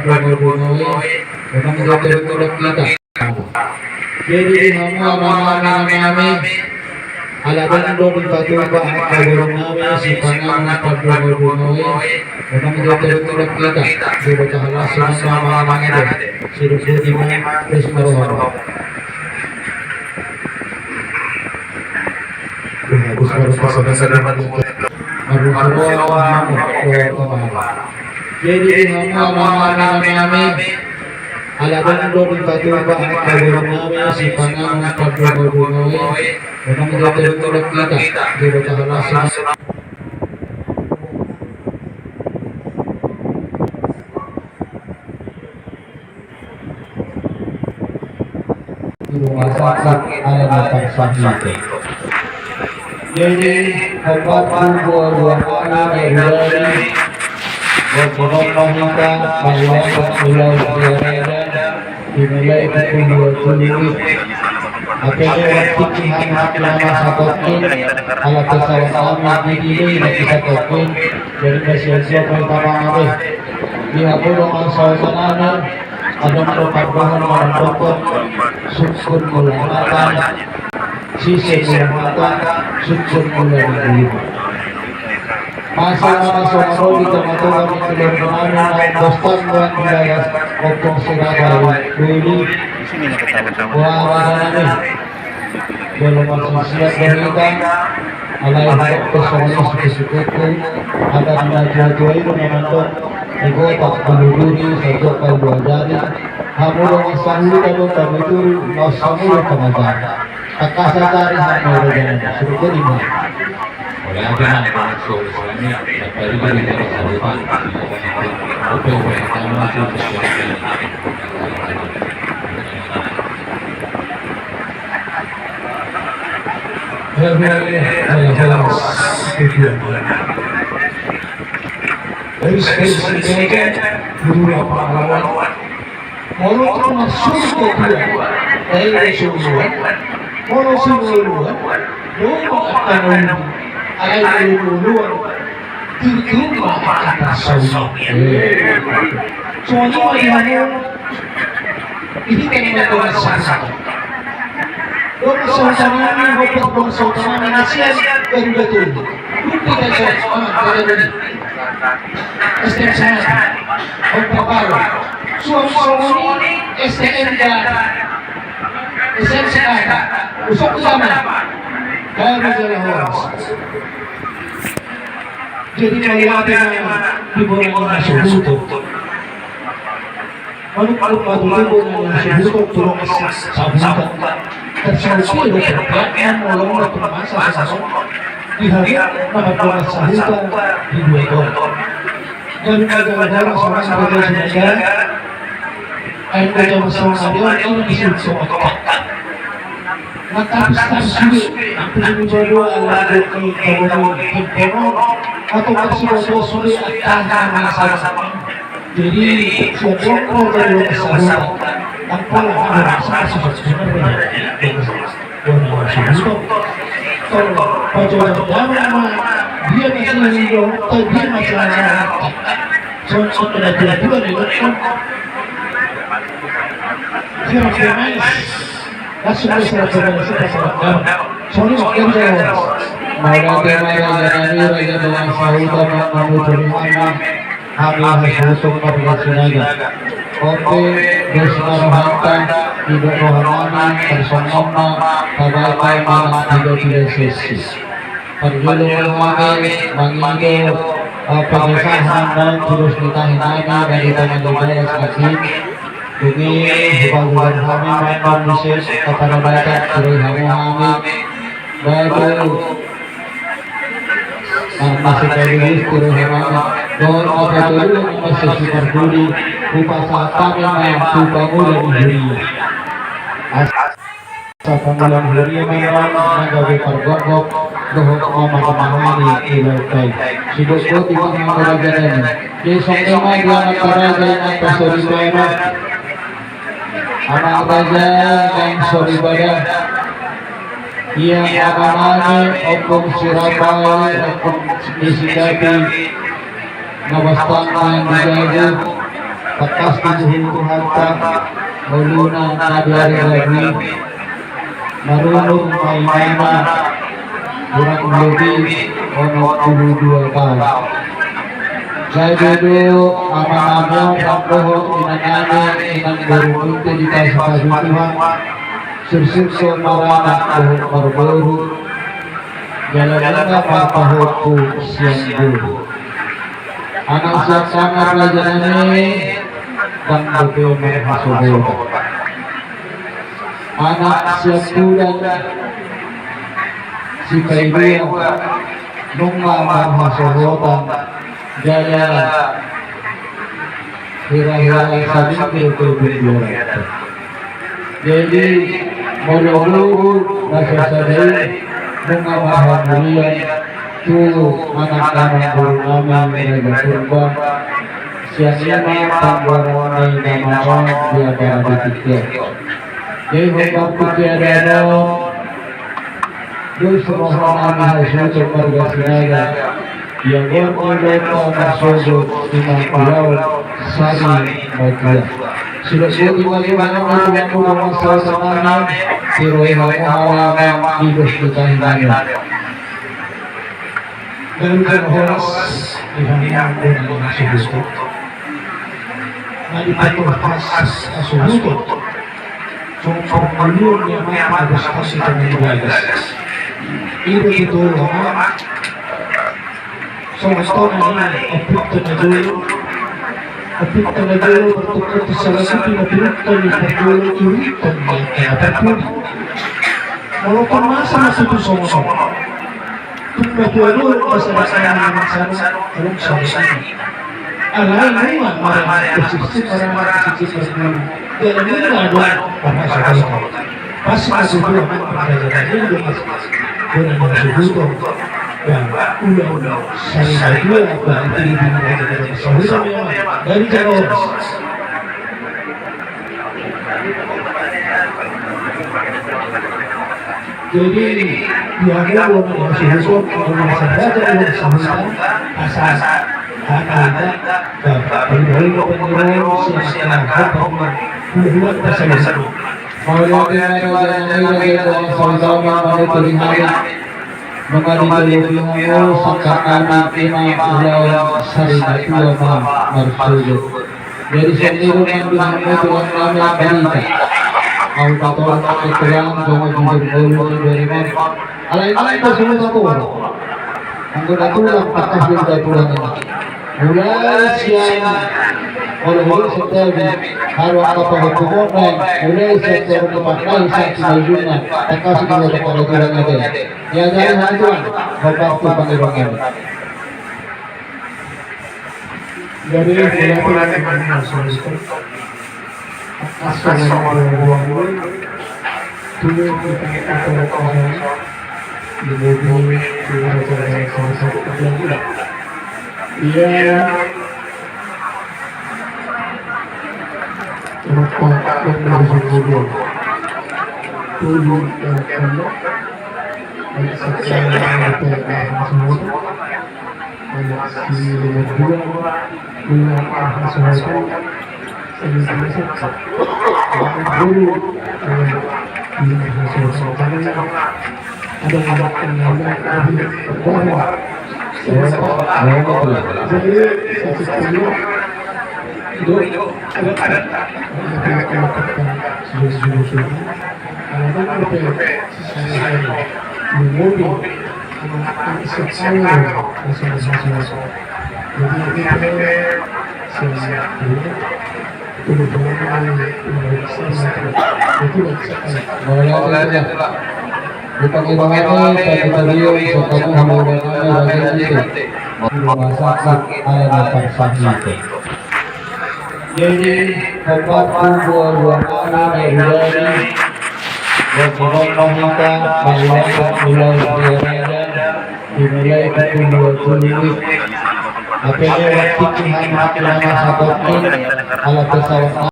pagbubuhay, unang tutulog kita. Jadi hamba namin, alaban doon patuba at kagulong namin si Panang pagbubuhay, unang tutulog kita. Dito kahalasin ng mga mga sirupudi mo, Chris Maroharo. Jadi hamba namin, alaban doon patuba at kagulong namin si Panang pagbubuhay, unang tutulog kita. Dito kahalasin rumah sakit alamat sakit. Jadi tempat kubur dua dari berbohong kita bahwa pulau Florida dimulai pukul 20. Akhirnya waktu Muhammad lama sakokin alat pesawat kami didiri lagi sakokin dari Malaysia pertama hari dihapus dengan sawasanan ada merupakan bahan pokok sukun mulatan sisi mulatan sukun mulatan masa di tengah-tengah kebenaran dan Boston dan wilayah Kopong Surabaya dulu wah belum masih siap berita alai personal suku-suku ada jauh-jauh itu menonton ego tak berduri satu kali dua jari hamil orang sahulu kalau kami itu nasamu pengajar kakak dari hamil dengan suku lima oleh agen masuk ini dari berita sahabat oke kamu masuk Dari dua pahlawan, mau masuk ke dia, dari semua, mau semua, mau akan alai duluan, tiba kata sawi. Soalnya ini kan masalah. Orang sultan ini bukan sultan Indonesia baru betul. Bukan saja dari STM saya, orang baru. Suami STM dan STM saya, usap sama. Baru jalan horas. Jadi kalau ada di bawah masuk butuh. Kalau masuk butuh turun sabutan. Tersaksi berpergian melalui masa sesuatu di hari mana sahuta di dua tahun. Dan negara seorang sebagai negara, ayat negara seorang dia ini disebut sebagai. Maka status ini menjadi alat kemudian atau masih sulit akan masalah. Jadi siapa yang dari kesahutan tanpa ada rasa sebenarnya kalau pacaran dia masih hidup dia masih ada soalnya tidak juga dilakukan Kopi, Desna Rohanta, Ibu Rohani, Personoma, Kabatai Malang, Ibu Filosofi. Perjalanan mengido pengesahan dan terus ditahinani dari tangan negara saksi. Ini hubungan kami memang bisnis kepada mereka dari kami baru masih dari istri kami. Don apa dulu masih super dulu upasa kami mampu bangun dari diri. Asa bangunan diri memang mengagai pergogok dohok memahami ilai. Sidosku tidak mengajarkan. Di semua dia mengajarkan apa soribara. Anak baca yang soribara. Ia mengamani hukum Surabaya hukum Isidati. Nawastan yang dijaga Pakas tujuhin Tuhan tak Muluna nadari lagi Marunong maimana Kurang lebih Ono 22 tahun. Jadi dulu aman-aman Rampoho inanane inang beruntunte di kasih Tuhan Sursukso marana pohon marboru Jalan-jalan papahoku siang dulu Anak siap sangat pelajarannya Dan bagaimana hasilnya Anak siap bulan Si Kairua Nungamar hasilnya Jaya Hira-hira sadikir kebenaran Jadi Mulu-mulu Rasa sadai Nungamar hasilnya Tu anak-anak berulang mereka kurban siang-siang pangguaran nama dia pada tiket. Jadi waktu tiada dulu semua anak hasil keluarga sinaga yang berkumpul masuk imam pulau sari bagia. Sudah bagaimana untuk masalah senang tiroi hawa hidup kita ini. Dan terhoras dengan subuh Nadi khas subuh Cuma menurut yang ada stasi dengan bagas Itu itu lama Sama-sama ini Apikta na dulu Bertukar tersalah satu Apikta na dulu Iritan apapun Walaupun masa itu sama-sama Tujuan masa yang sana belum selesai. Alai marah kecil orang kecil dan ini ada bahasa pasti masuk dulu pelajaran ini masuk dulu dan udah saya dua berarti di dari jauh jadi dia masih hukum orang sahaja yang sama asas ada dari pengiran siapa buat bersama mau Auto keterangan jangan jujur dulu dari mana. Alai-alai itu semua satu. Anggota tulang pakas juga tulang ini. Mulai siang, mulai setiap hari apa hukuman, mulai setiap dipakai saksi bajunya, pakas juga kepada tulang itu. Ya dari hantuan, bapak tu panggilan. Jadi mulai masuk. Asal buang dulu kita akan di mobil kita satu bulan. Iya. Kenapa kita berjuang? Dulu kalau ada sesuatu yang semua ada si dua sesuatu jadi tempat buah-buah dari kita dimulai pukul 20 akhirnya waktu Tuhan makin lama satu alat pesawat